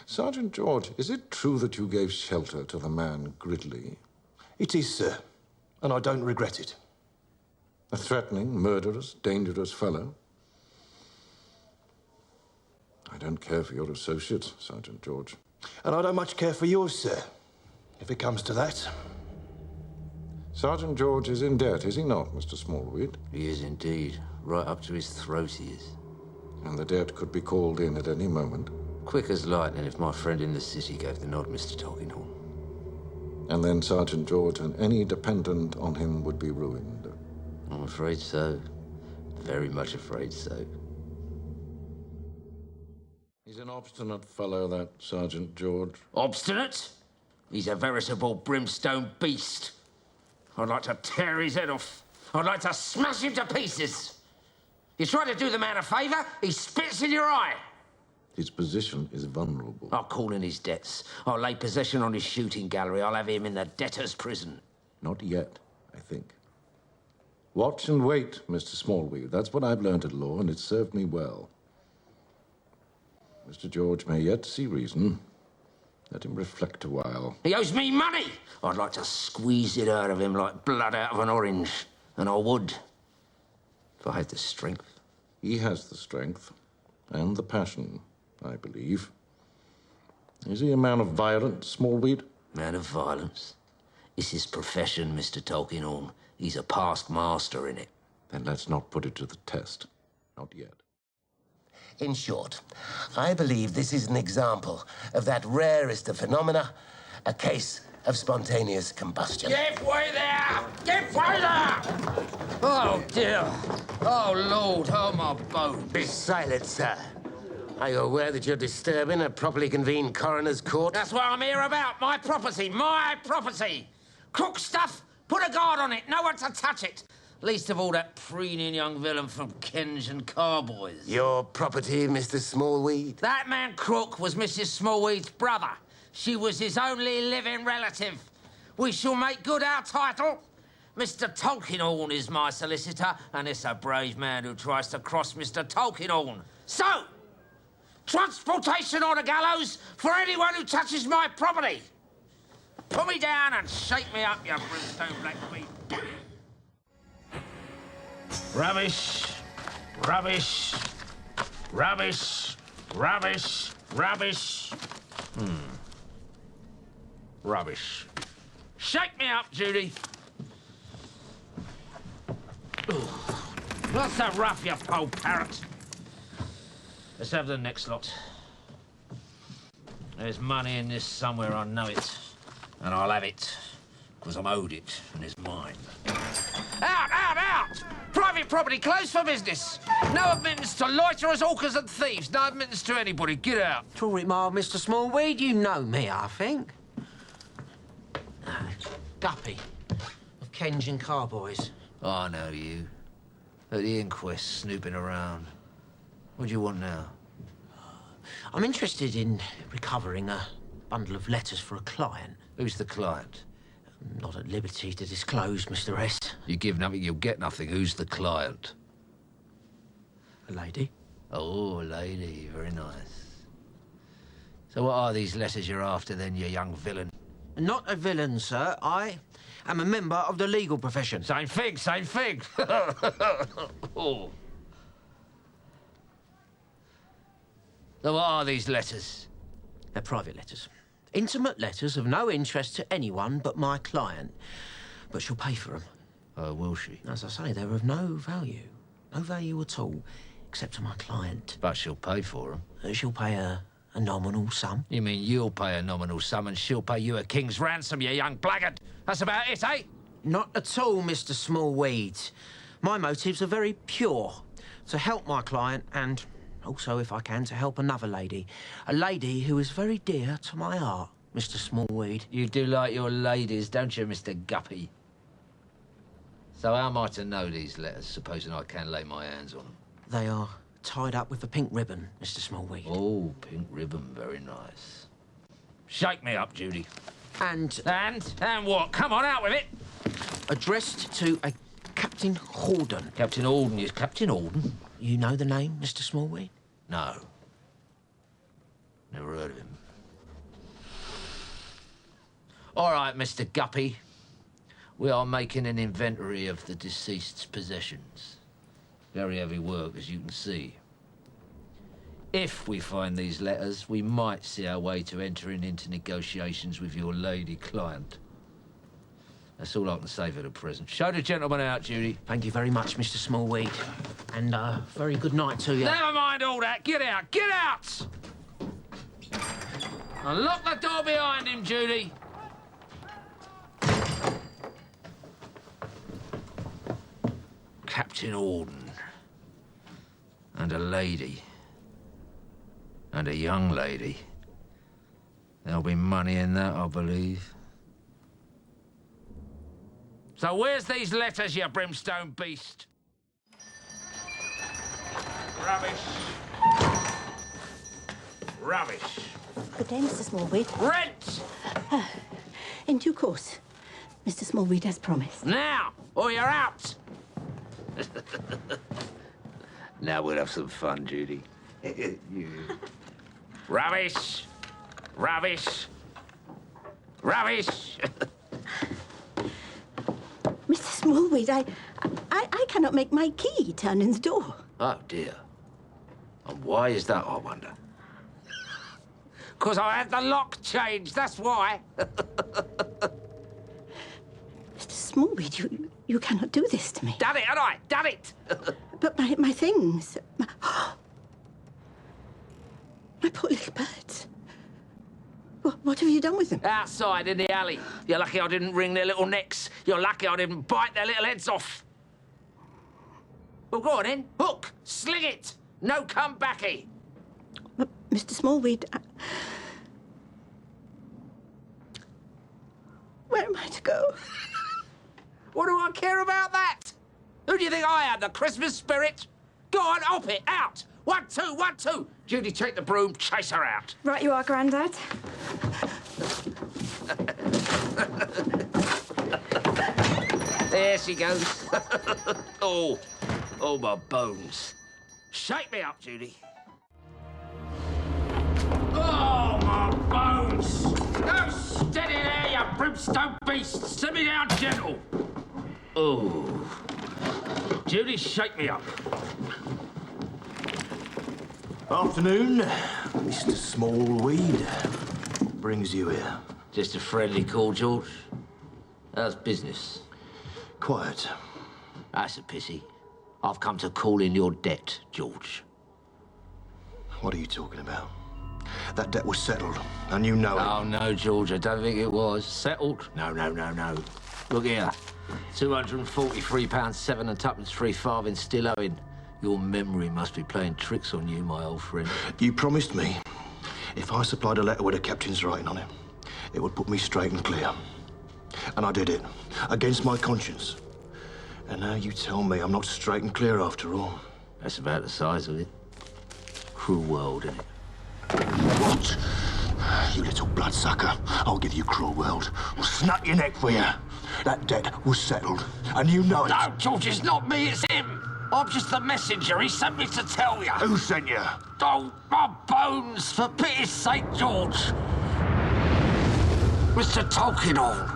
Sergeant George, is it true that you gave shelter to the man Gridley? It is, sir, and I don't regret it. A threatening, murderous, dangerous fellow? I don't care for your associates, Sergeant George. And I don't much care for yours, sir, if it comes to that. Sergeant George is in debt, is he not, Mr. Smallweed? He is indeed. Right up to his throat he is. And the debt could be called in at any moment. Quick as lightning if my friend in the city gave the nod, Mr. Tulkinghorn. And then Sergeant George and any dependent on him would be ruined. I'm afraid so. Very much afraid so. He's an obstinate fellow, that Sergeant George. Obstinate? He's a veritable brimstone beast. I'd like to tear his head off. I'd like to smash him to pieces. You try to do the man a favour, he spits in your eye. His position is vulnerable. I'll call in his debts. I'll lay possession on his shooting gallery. I'll have him in the debtor's prison. Not yet, I think. Watch and wait, Mr. Smallweed. That's what I've learned at law, and it's served me well. Mr. George may yet see reason. Let him reflect a while. He owes me money! I'd like to squeeze it out of him like blood out of an orange. And I would, if I had the strength. He has the strength and the passion, I believe. Is he a man of violence, Smallweed? Man of violence? It's his profession, Mr. Tulkinghorn. He's a past master in it. Then let's not put it to the test. Not yet. In short, I believe this is an example of that rarest of phenomena, a case of spontaneous combustion. Give way there! Give way there! Oh, dear. Oh, Lord, oh, my bones. Be silent, sir. Are you aware that you're disturbing a properly convened coroner's court? That's what I'm here about. My property, my property. Crook stuff, put a guard on it. No one to touch it. Least of all that preening young villain from Kenge and Carboys. Your property, Mr. Smallweed? That man Crook was Mrs. Smallweed's brother. She was his only living relative. We shall make good our title. Mr. Tulkinghorn is my solicitor, and it's a brave man who tries to cross Mr. Tulkinghorn. So, transportation on a gallows for anyone who touches my property. Put me down and shake me up, you brimstone blackfeet. Rubbish, rubbish, rubbish, rubbish, rubbish. Rubbish. Shake me up, Judy. Ooh. Not so rough, you pole parrot. Let's have the next lot. There's money in this somewhere, I know it. And I'll have it, because I'm owed it, and it's mine. Out, out, out! Private property closed for business. No admittance to loiterers, hawkers and thieves. No admittance to anybody. Get out. Tall it mild, Mr. Smallweed. You know me, I think. Guppy of Kenge and Carboys. I know you. At the inquest, snooping around. What do you want now? I'm interested in recovering a bundle of letters for a client. Who's the client? I'm not at liberty to disclose, Mr. S. You give nothing, you'll get nothing. Who's the client? A lady. Oh, a lady. Very nice. So what are these letters you're after, then, you young villain? Not a villain, sir. I am a member of the legal profession. Same thing, same thing. Oh. So what are these letters? They're private letters. Intimate letters of no interest to anyone but my client. But she'll pay for them. Oh, will she? As I say, they're of no value. No value at all, except to my client. But she'll pay for them. She'll pay a nominal sum. You mean you'll pay a nominal sum and she'll pay you a king's ransom, you young blackguard? That's about it, eh? Not at all, Mr. Smallweed. My motives are very pure. To help my client and also, if I can, to help another lady. A lady who is very dear to my heart, Mr. Smallweed. You do like your ladies, don't you, Mr. Guppy? So how am I to know these letters, supposing I can lay my hands on them? They are tied up with a pink ribbon, Mr. Smallweed. Oh, pink ribbon, very nice. Shake me up, Judy. And what? Come on, out with it. Addressed to a Captain Horden. Captain Horden is Captain Horden? You know the name, Mr. Smallweed? No. Never heard of him. All right, Mr. Guppy. We are making an inventory of the deceased's possessions. Very heavy work, as you can see. If we find these letters, we might see our way to entering into negotiations with your lady client. That's all I can say for the present. Show the gentleman out, Judy. Thank you very much, Mr. Smallweed. And very good night to you. Never mind all that. Get out. Get out! And lock the door behind him, Judy. Captain Auden. And a lady. And a young lady. There'll be money in that, I believe. So where's these letters, you brimstone beast? Rubbish. Rubbish. Good day, Mr. Smallweed. Rent! In due course, Mr. Smallweed has promised. Now, or you're out. Now we'll have some fun, Judy. Rubbish. Rubbish. Rubbish. Mr. Smallweed, I cannot make my key turn in the door. Oh, dear. And why is that, I wonder? 'Cause I had the lock changed, that's why. Mr. Smallweed, you cannot do this to me. Done it, had I? Done it. But my things... My poor little birds. What have you done with them? Outside in the alley. You're lucky I didn't wring their little necks. You're lucky I didn't bite their little heads off. Well, go on then. Hook. Sling it. No come-backy. But, Mr. Smallweed... Where am I to go? What do I care about that? Who do you think I am, the Christmas spirit? Go on, op it, out. 1, 2, 1, 2. Judy, take the broom, chase her out. Right you are, Grandad. There she goes. Oh, my bones. Shake me up, Judy. Oh, my bones. Go steady there, you brimstone beast. Sit me down gentle. Oh. Judy, shake me up. Afternoon, Mr. Smallweed. Brings you here. Just a friendly call, George. How's business? Quiet. That's a pity. I've come to call in your debt, George. What are you talking about? That debt was settled, and you know it. Oh, no, George, I don't think it was. Settled? No. Look here. £243, 7 and twopence, 3 farthings still owing. Your memory must be playing tricks on you, my old friend. You promised me if I supplied a letter with a captain's writing on it, it would put me straight and clear. And I did it, against my conscience. And now you tell me I'm not straight and clear after all. That's about the size of it. Cruel world, isn't it? What? You little bloodsucker. I'll give you cruel world. I'll snap your neck for you. That debt was settled, and you know it. No, George, it's not me, it's him. I'm just the messenger. He sent me to tell you. Who sent you? Oh, my bones, for pity's sake, George. Mr. Tulkinghorn.